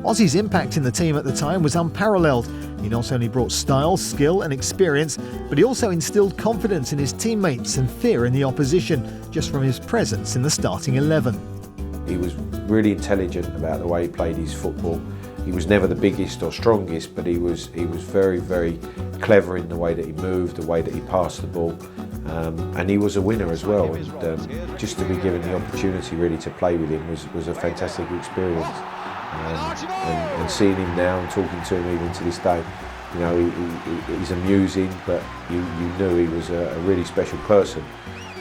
Ozzy's impact in the team at the time was unparalleled. He not only brought style, skill and experience, but he also instilled confidence in his teammates and fear in the opposition, just from his presence in the starting 11. He was really intelligent about the way he played his football. He was never the biggest or strongest, but he was very, very clever in the way that he moved, the way that he passed the ball, and he was a winner as well. And just to be given the opportunity really to play with him was a fantastic experience. And seeing him now and talking to him even to this day, you know, he's amusing, but you knew he was a really special person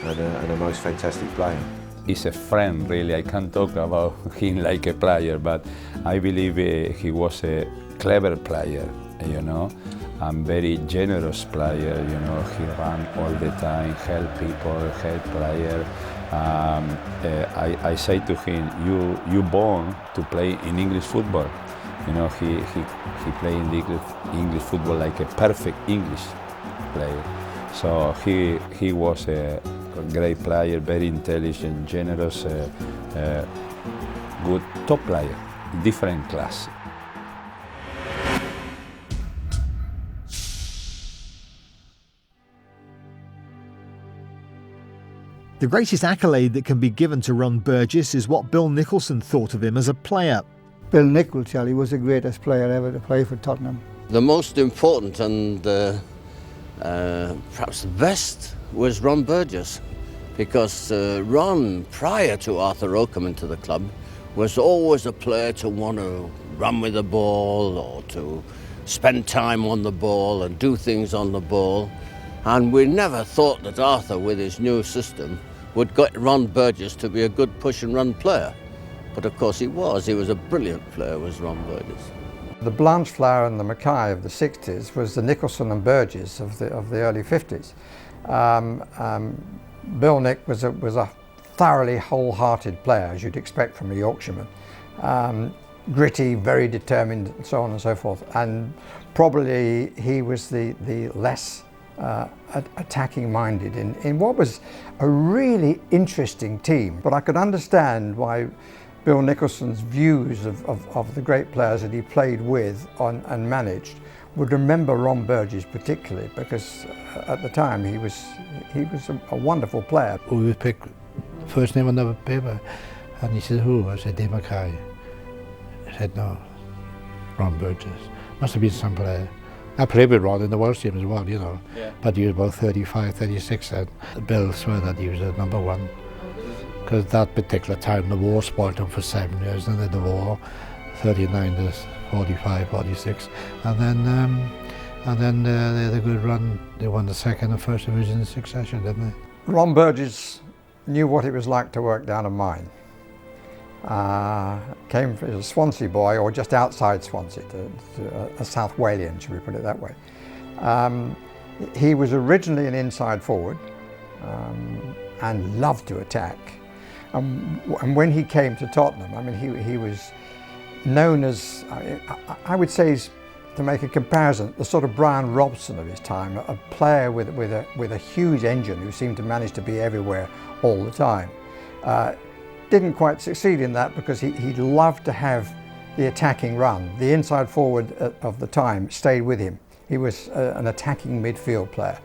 and a most fantastic player. He's a friend, really. I can't talk about him like a player, but I believe he was a clever player, you know, and very generous player, you know. He ran all the time, help people, help players. I say to him, you born to play in English football. You know, he played in English football like a perfect English player. So he was a great player, very intelligent, generous, good top player, different class. The greatest accolade that can be given to Ron Burgess is what Bill Nicholson thought of him as a player. Bill Nick will tell you was the greatest player ever to play for Tottenham. The most important and perhaps the best was Ron Burgess, because Ron, prior to Arthur Rowe coming to the club, was always a player to want to run with the ball or to spend time on the ball and do things on the ball. And we never thought that Arthur, with his new system, would get Ron Burgess to be a good push and run player. But of course he was a brilliant player, was Ron Burgess. The Blanchflower and the Mackay of the 60s was the Nicholson and Burgess of the early 50s. Bill Nick was a thoroughly wholehearted player, as you'd expect from a Yorkshireman. Gritty, very determined, and so on and so forth. And probably he was the less attacking minded in what was a really interesting team. But I could understand why Bill Nicholson's views of the great players that he played with and managed would remember Ron Burgess particularly, because at the time he was a wonderful player. We would pick first name on the paper, and he said, "Who?" I said, "Dave Mackay." He said, "No, Ron Burgess." Must have been some player. I played with Ron in the World team as well, you know, yeah. But he was about 35, 36, and Bill swore that he was the number one. Because that particular time the war spoiled him for 7 years, and then the war, 39 to 45, 46, and then they had a good run. They won the second and first division in succession, didn't they? Ron Burgess knew what it was like to work down a mine. Came as a Swansea boy, or just outside Swansea, a South Walian, should we put it that way. He was originally an inside forward and loved to attack. And when he came to Tottenham, I mean, he was known as, I would say, to make a comparison, the sort of Brian Robson of his time, a player with a huge engine who seemed to manage to be everywhere all the time. Didn't quite succeed in that because he loved to have the attacking run. The inside forward of the time stayed with him. He was an attacking midfield player.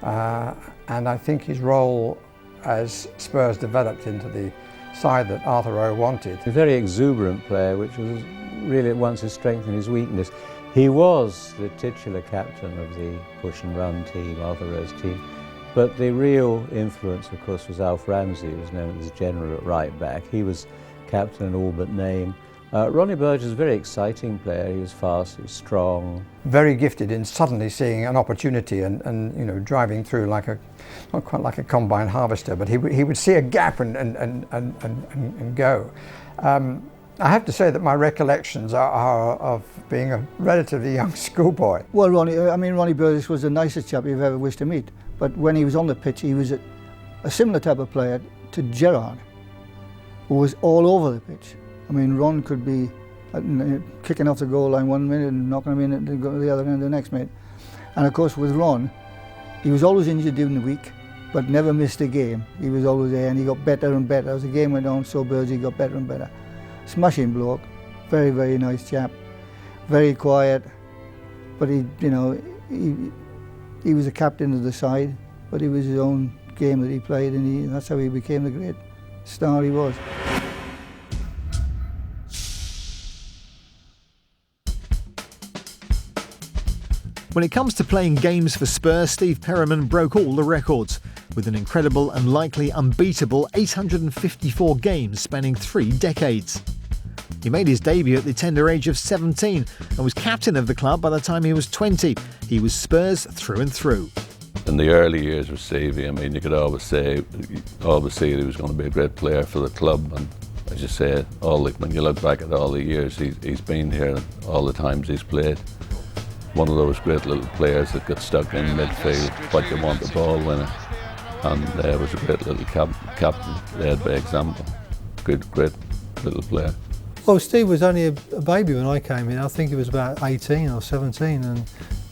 And I think his role as Spurs developed into the side that Arthur Rowe wanted. A very exuberant player, which was really at once his strength and his weakness. He was the titular captain of the push and run team, Arthur Rowe's team. But the real influence, of course, was Alf Ramsey, who was known as general at right back. He was captain in all but name. Ronnie Burgess was a very exciting player. He was fast, he was strong. Very gifted in suddenly seeing an opportunity and you know, driving through like not quite like a combine harvester, but he would see a gap and go. I have to say that my recollections are of being a relatively young schoolboy. Well, Ronnie Burgess was the nicest chap you've ever wished to meet. But when he was on the pitch, he was a similar type of player to Gerrard, who was all over the pitch. I mean, Ron could be kicking off the goal line 1 minute and knocking him in at the other end the next minute. And of course, with Ron, he was always injured during the week, but never missed a game. He was always there, and he got better and better. As the game went on, so Burgess got better and better. Smashing bloke, Very, very nice chap. Very quiet, but he was a captain of the side, but it was his own game that he played, and that's how he became the great star he was. When it comes to playing games for Spurs, Steve Perryman broke all the records, with an incredible and likely unbeatable 854 games spanning 3 decades. He made his debut at the tender age of 17 and was captain of the club by the time he was 20. He was Spurs through and through. In the early years with Stevie, I mean, you could always see that he was going to be a great player for the club. And as you say, when you look back at all the years he's been here, all the times he's played, one of those great little players that got stuck in midfield, but you want the ball winner. And was a great little captain, led by example. Great little player. Well, Steve was only a baby when I came in. I think he was about 18 or 17,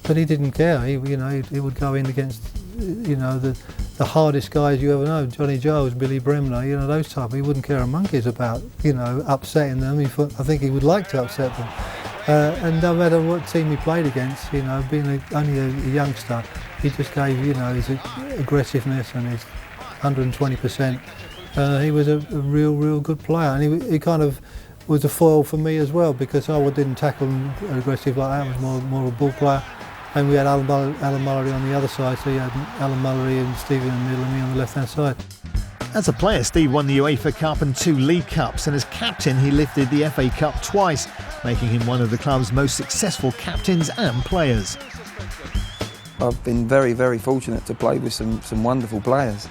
but he didn't care. He would go in against, the hardest guys you ever know, Johnny Giles, Billy Bremner, those type. He wouldn't care a monkeys about, upsetting them. I think he would like to upset them. And no matter what team he played against, being only a youngster, he just gave, his aggressiveness and his 120%. He was a real good player, and he kind of was a foil for me as well, because I didn't tackle him aggressive like that. I was more a ball player, and we had Alan Mullery on the other side, so you had Alan Mullery and Stevie in the middle and me on the left-hand side. As a player, Steve won the UEFA Cup and 2 League Cups, and as captain he lifted the FA Cup twice, making him one of the club's most successful captains and players. I've been very, very fortunate to play with some wonderful players,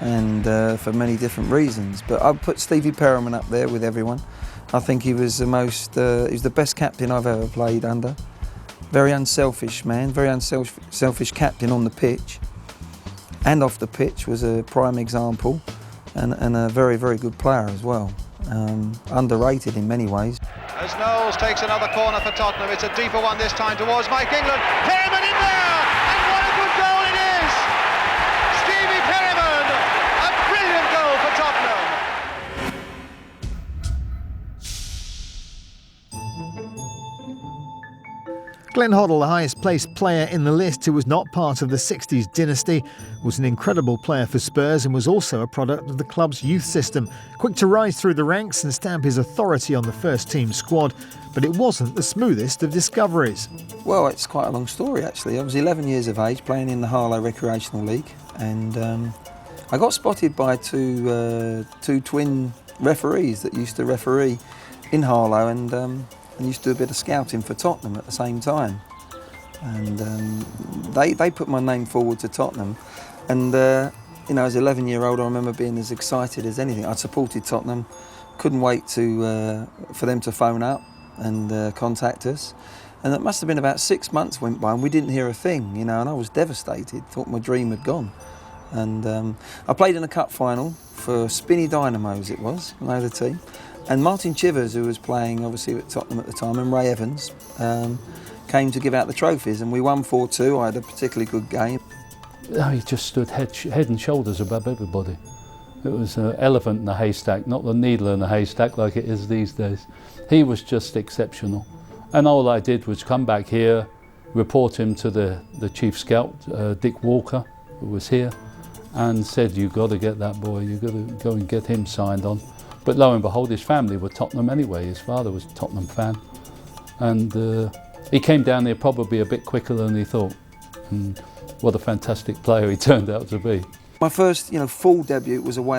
and for many different reasons. But I'd put Stevie Perryman up there with everyone. I think he was he was the best captain I've ever played under. Very unselfish man, very unselfish captain on the pitch and off the pitch, was a prime example, and a very, very good player as well. Underrated in many ways. As Knowles takes another corner for Tottenham, it's a deeper one this time towards Mike England. Perryman in there! And what a good goal it is! Stevie Perryman, a brilliant goal for Tottenham. Glenn Hoddle, the highest placed player in the list, who was not part of the 60s dynasty, was an incredible player for Spurs and was also a product of the club's youth system. Quick to rise through the ranks and stamp his authority on the first team squad, but it wasn't the smoothest of discoveries. Well, it's quite a long story actually. I was 11 years of age playing in the Harlow Recreational League, and I got spotted by two twin referees that used to referee in Harlow, and used to do a bit of scouting for Tottenham at the same time. And they put my name forward to Tottenham. And as an 11-year-old, I remember being as excited as anything. I'd supported Tottenham, couldn't wait for them to phone up and contact us. And it must have been about 6 months went by and we didn't hear a thing, and I was devastated, thought my dream had gone. And I played in a cup final for Spinney Dynamos, it was, another team. And Martin Chivers, who was playing obviously at Tottenham at the time, and Ray Evans, came to give out the trophies, and we won 4-2. I had a particularly good game. He just stood head and shoulders above everybody. It was an elephant in a haystack, not the needle in a haystack like it is these days. He was just exceptional. And all I did was come back here, report him to the chief scout, Dick Walker, who was here, and said, "You've got to get that boy, you've got to go and get him signed on." But lo and behold, his family were Tottenham anyway. His father was a Tottenham fan. And he came down there probably a bit quicker than he thought. And what a fantastic player he turned out to be. My first, full debut was away